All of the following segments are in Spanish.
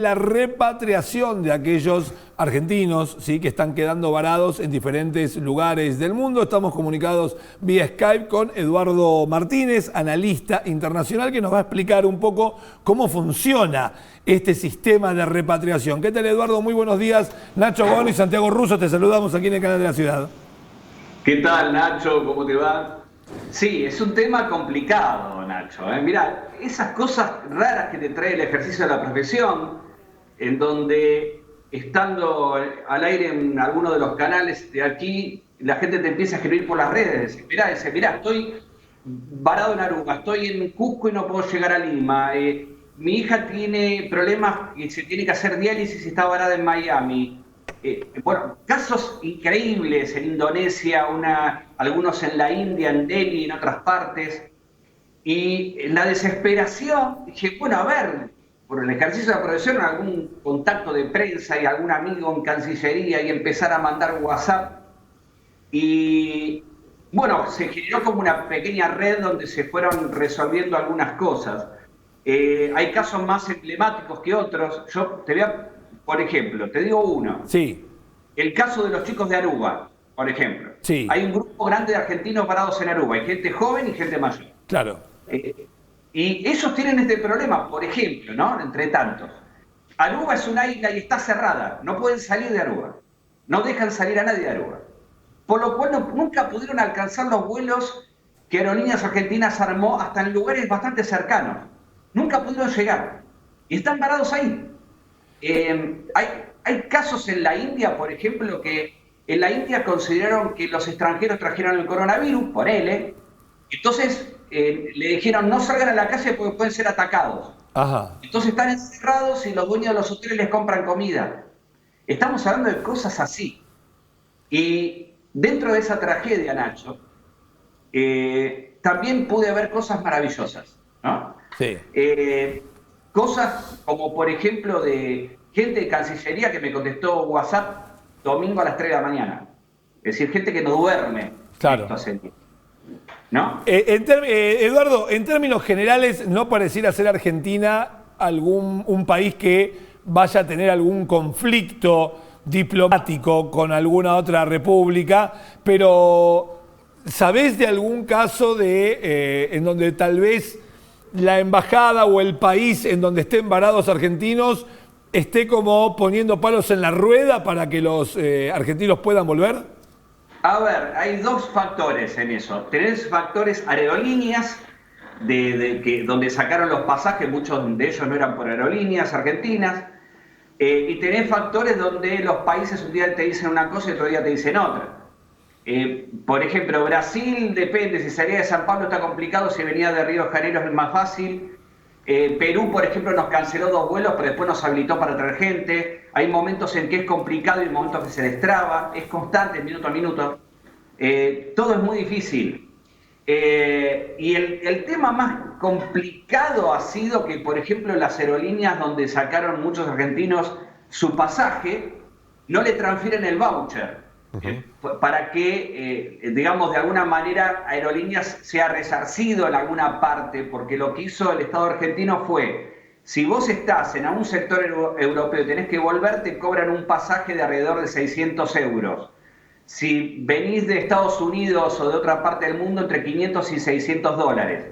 la repatriación de aquellos argentinos, ¿sí?, que están quedando varados en diferentes lugares del mundo. Estamos comunicados vía Skype con Eduardo Martínez, analista internacional, que nos va a explicar un poco cómo funciona este sistema de repatriación. ¿Qué tal, Eduardo? Muy buenos días. Nacho Bono y Santiago Russo, te saludamos aquí en el canal de la ciudad. ¿Qué tal, Nacho? ¿Cómo te va? Sí, es un tema complicado, Nacho. Mirá, esas cosas raras que te trae el ejercicio de la profesión, en donde estando al aire en alguno de los canales de aquí, la gente te empieza a escribir por las redes. Mirá, estoy varado en Aruba, estoy en Cusco y no puedo llegar a Lima. Mi hija tiene problemas y se tiene que hacer diálisis y está varada en Miami. Bueno, casos increíbles en Indonesia, algunos en la India, en Delhi, en otras partes. Y en la desesperación dije, bueno, a ver, por el ejercicio de la profesión, algún contacto de prensa y algún amigo en Cancillería y empezar a mandar WhatsApp. Y bueno, se generó como una pequeña red donde se fueron resolviendo algunas cosas. Hay casos más emblemáticos que otros. Yo te voy a, por ejemplo, te digo uno. Sí. El caso de los chicos de Aruba, por ejemplo. Sí. Hay un grupo grande de argentinos varados en Aruba. Hay gente joven y gente mayor. Claro. Y ellos tienen este problema, por ejemplo, ¿no? Entre tantos. Aruba es una isla y está cerrada. No pueden salir de Aruba. No dejan salir a nadie de Aruba. Por lo cual nunca pudieron alcanzar los vuelos que Aerolíneas Argentinas armó hasta en lugares bastante cercanos. Nunca pudieron llegar. Y están varados ahí. Hay casos en la India, por ejemplo, que en la India consideraron que los extranjeros trajeron el coronavirus, por él, entonces le dijeron no salgan a la calle porque pueden ser atacados. Ajá. Entonces están encerrados y los dueños de los hoteles les compran comida. Estamos hablando de cosas así. Y dentro de esa tragedia, Nacho, también pude ver cosas maravillosas, ¿no? Sí. Cosas como, por ejemplo, de gente de Cancillería que me contestó WhatsApp domingo a las 3 de la mañana. Es decir, gente que no duerme. Claro. ¿No? Eduardo, en términos generales, ¿no pareciera ser Argentina un país que vaya a tener algún conflicto diplomático con alguna otra república? Pero ¿sabés de algún caso en donde tal vez la embajada o el país en donde estén varados argentinos esté como poniendo palos en la rueda para que los argentinos puedan volver? A ver, hay dos factores en eso. Tenés factores aerolíneas, donde sacaron los pasajes, muchos de ellos no eran por aerolíneas argentinas, y tenés factores donde los países un día te dicen una cosa y otro día te dicen otra. Por ejemplo, Brasil depende, si salía de San Pablo está complicado, si venía de Río de Janeiro es más fácil. Perú, por ejemplo, nos canceló 2 vuelos, pero después nos habilitó para traer gente. Hay momentos en que es complicado y momentos que se destraba. Es constante, minuto a minuto. Todo es muy difícil. Y el tema más complicado ha sido que, por ejemplo, las aerolíneas donde sacaron muchos argentinos su pasaje, no le transfieren el voucher. Para que, digamos, de alguna manera Aerolíneas sea resarcido en alguna parte, porque lo que hizo el Estado argentino fue, si vos estás en algún sector europeo y tenés que volver, te cobran un pasaje de alrededor de 600 euros. Si venís de Estados Unidos o de otra parte del mundo, entre 500 y 600 dólares.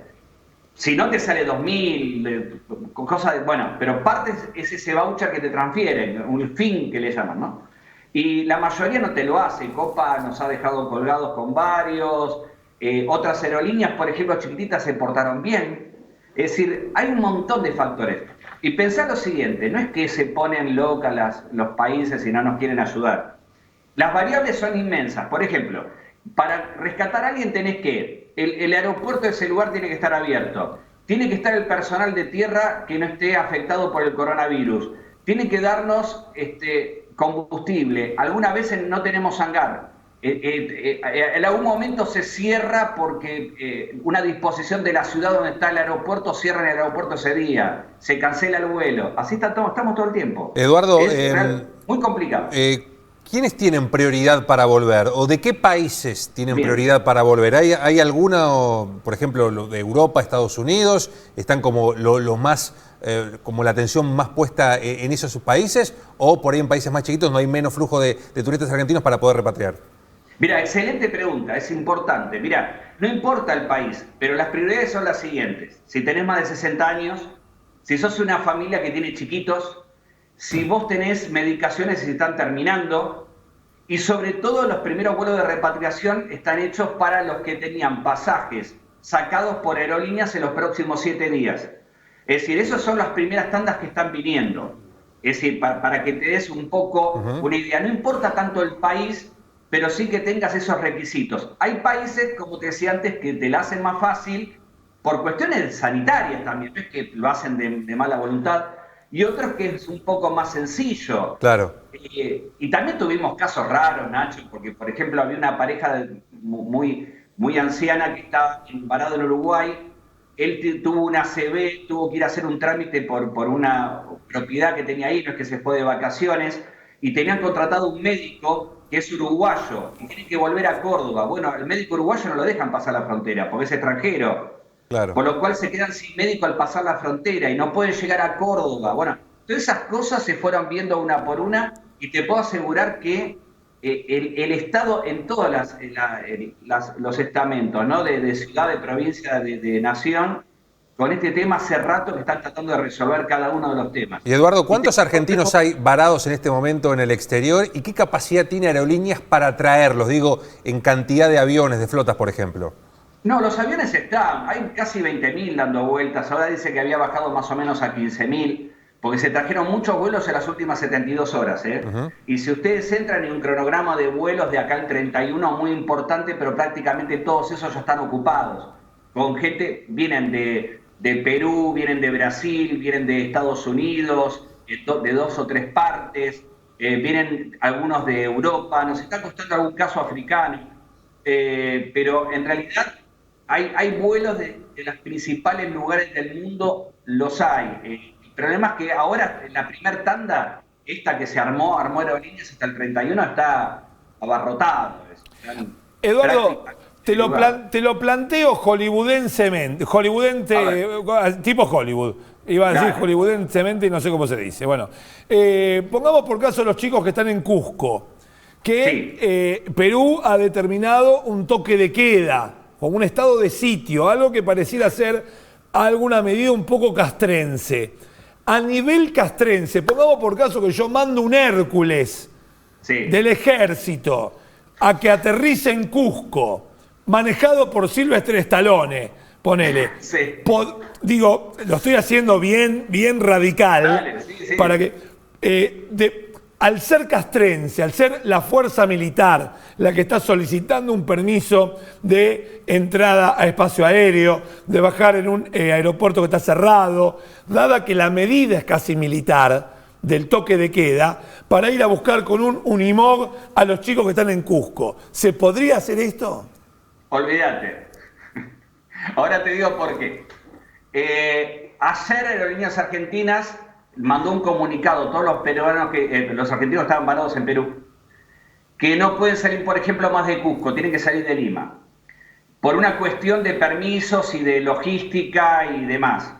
Si no, te sale 2.000, cosas de, bueno, pero parte es ese voucher que te transfieren, un fin que le llaman, ¿no? Y la mayoría no te lo hace. Copa nos ha dejado colgados con varios. Otras aerolíneas, por ejemplo, chiquititas, se portaron bien. Es decir, hay un montón de factores. Y pensá lo siguiente, no es que se ponen locas los países y no nos quieren ayudar. Las variables son inmensas. Por ejemplo, para rescatar a alguien tenés que, el aeropuerto de ese lugar tiene que estar abierto. Tiene que estar el personal de tierra que no esté afectado por el coronavirus. Tiene que darnos combustible. Algunas veces no tenemos hangar. En algún momento se cierra porque una disposición de la ciudad donde está el aeropuerto cierra el aeropuerto ese día. Se cancela el vuelo. Así estamos todo el tiempo. Eduardo, muy complicado. ¿Quiénes tienen prioridad para volver? ¿O de qué países tienen prioridad para volver? ¿Hay alguna, por ejemplo, de Europa, Estados Unidos? ¿Están como los más como la atención más puesta en esos países, o por ahí en países más chiquitos no hay menos flujo de turistas argentinos para poder repatriar? Mira, excelente pregunta, es importante. Mira, no importa el país, pero las prioridades son las siguientes. Si tenés más de 60 años, si sos una familia que tiene chiquitos, si vos tenés medicaciones y se están terminando, y sobre todo los primeros vuelos de repatriación están hechos para los que tenían pasajes sacados por aerolíneas en los próximos 7 días. Es decir, esas son las primeras tandas que están viniendo. Es decir, para que te des un poco una idea. No importa tanto el país, pero sí que tengas esos requisitos. Hay países, como te decía antes, que te la hacen más fácil por cuestiones sanitarias también, no es que lo hacen de mala voluntad, y otros que es un poco más sencillo. Claro. Y también tuvimos casos raros, Nacho, porque por ejemplo había una pareja muy anciana que estaba varado en Uruguay, él tuvo una ACV, tuvo que ir a hacer un trámite por una propiedad que tenía ahí, no es que se fue de vacaciones, y tenían contratado un médico que es uruguayo y tiene que volver a Córdoba. Bueno, el médico uruguayo no lo dejan pasar la frontera porque es extranjero. Claro. Por lo cual se quedan sin médico al pasar la frontera y no pueden llegar a Córdoba. Bueno, todas esas cosas se fueron viendo una por una y te puedo asegurar que el Estado en todos los estamentos, ¿no? de ciudad, de provincia, de nación, con este tema hace rato que están tratando de resolver cada uno de los temas. Y Eduardo, ¿cuántos argentinos hay varados en este momento en el exterior y qué capacidad tiene Aerolíneas para traerlos? Digo, en cantidad de aviones, de flotas, por ejemplo. No, los aviones están, hay casi 20.000 dando vueltas, ahora dice que había bajado más o menos a 15.000, porque se trajeron muchos vuelos en las últimas 72 horas. Y si ustedes entran en un cronograma de vuelos de acá al 31, muy importante, pero prácticamente todos esos ya están ocupados, con gente, vienen de Perú, vienen de Brasil, vienen de Estados Unidos, de 2 o 3 partes, vienen algunos de Europa, nos está costando algún caso africano, pero en realidad hay vuelos de los principales lugares del mundo, los hay. El problema es que ahora, en la primera tanda, esta que se armó Aerolíneas hasta el 31, está abarrotado. Eduardo, te lo planteo tipo Hollywood. Iba a decir hollywoodensemente y no sé cómo se dice. Bueno, pongamos por caso los chicos que están en Cusco, que Perú ha determinado un toque de queda, como un estado de sitio, algo que pareciera ser a alguna medida un poco castrense. A nivel castrense, pongamos por caso que yo mando un Hércules del ejército a que aterrice en Cusco, manejado por Sylvester Stallone, ponele. Digo, lo estoy haciendo bien radical. Dale, para que, al ser castrense, al ser la fuerza militar la que está solicitando un permiso de entrada a espacio aéreo, de bajar en un aeropuerto que está cerrado, dada que la medida es casi militar del toque de queda, para ir a buscar con un Unimog a los chicos que están en Cusco, ¿se podría hacer esto? Olvídate. Ahora te digo por qué. Ayer Aerolíneas Argentinas mandó un comunicado a todos los peruanos, los argentinos estaban varados en Perú, que no pueden salir, por ejemplo, más de Cusco, tienen que salir de Lima, por una cuestión de permisos y de logística y demás.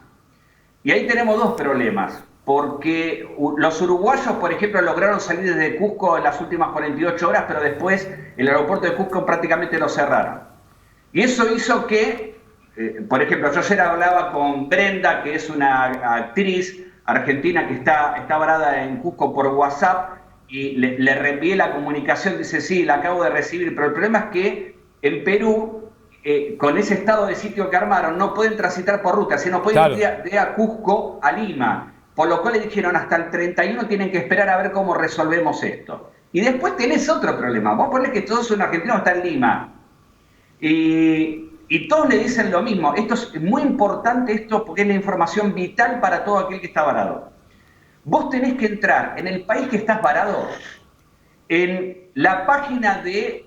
Y ahí tenemos dos problemas, porque los uruguayos, por ejemplo, lograron salir desde Cusco en las últimas 48 horas, pero después el aeropuerto de Cusco prácticamente lo cerraron. Y eso hizo que, por ejemplo, yo ayer hablaba con Brenda, que es una actriz argentina que está varada en Cusco, por WhatsApp, y le reenvié la comunicación, dice, sí, la acabo de recibir, pero el problema es que en Perú, con ese estado de sitio que armaron, no pueden transitar por ruta, sino pueden ir de a Cusco a Lima, por lo cual le dijeron, hasta el 31 tienen que esperar a ver cómo resolvemos esto. Y después tenés otro problema, vos ponés que todos son argentinos, está en Lima, y todos le dicen lo mismo. Esto es muy importante, esto, porque es la información vital para todo aquel que está varado. Vos tenés que entrar en el país que estás varado, en la página de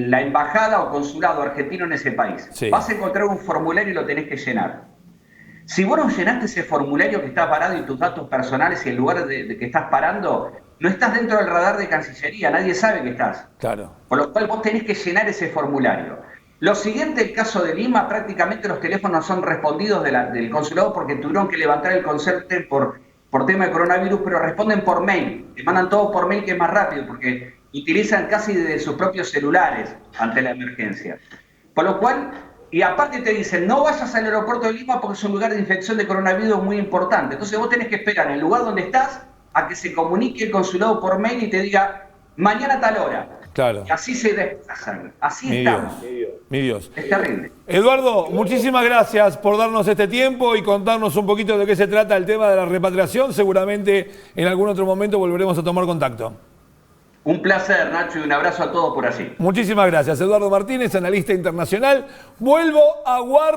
la embajada o consulado argentino en ese país. Vas a encontrar un formulario y lo tenés que llenar. Si vos no llenaste ese formulario que estás varado y tus datos personales y el lugar de que estás parando, no estás dentro del radar de Cancillería, nadie sabe que estás. Claro. Por lo cual vos tenés que llenar ese formulario. Lo siguiente, el caso de Lima, prácticamente los teléfonos son respondidos del consulado porque tuvieron que levantar el concepto por tema de coronavirus, pero responden por mail. Te mandan todo por mail, que es más rápido, porque utilizan casi de sus propios celulares ante la emergencia. Por lo cual, y aparte te dicen, no vayas al aeropuerto de Lima porque es un lugar de infección de coronavirus muy importante. Entonces vos tenés que esperar en el lugar donde estás a que se comunique el consulado por mail y te diga, mañana a tal hora. Claro. Y así se desplazan. Así Mi estamos. Dios, mi Dios. Es terrible. Eduardo, muchísimas gracias por darnos este tiempo y contarnos un poquito de qué se trata el tema de la repatriación. Seguramente en algún otro momento volveremos a tomar contacto. Un placer, Nacho, y un abrazo a todos por allí. Muchísimas gracias. Eduardo Martínez, analista internacional. Vuelvo a Guardia.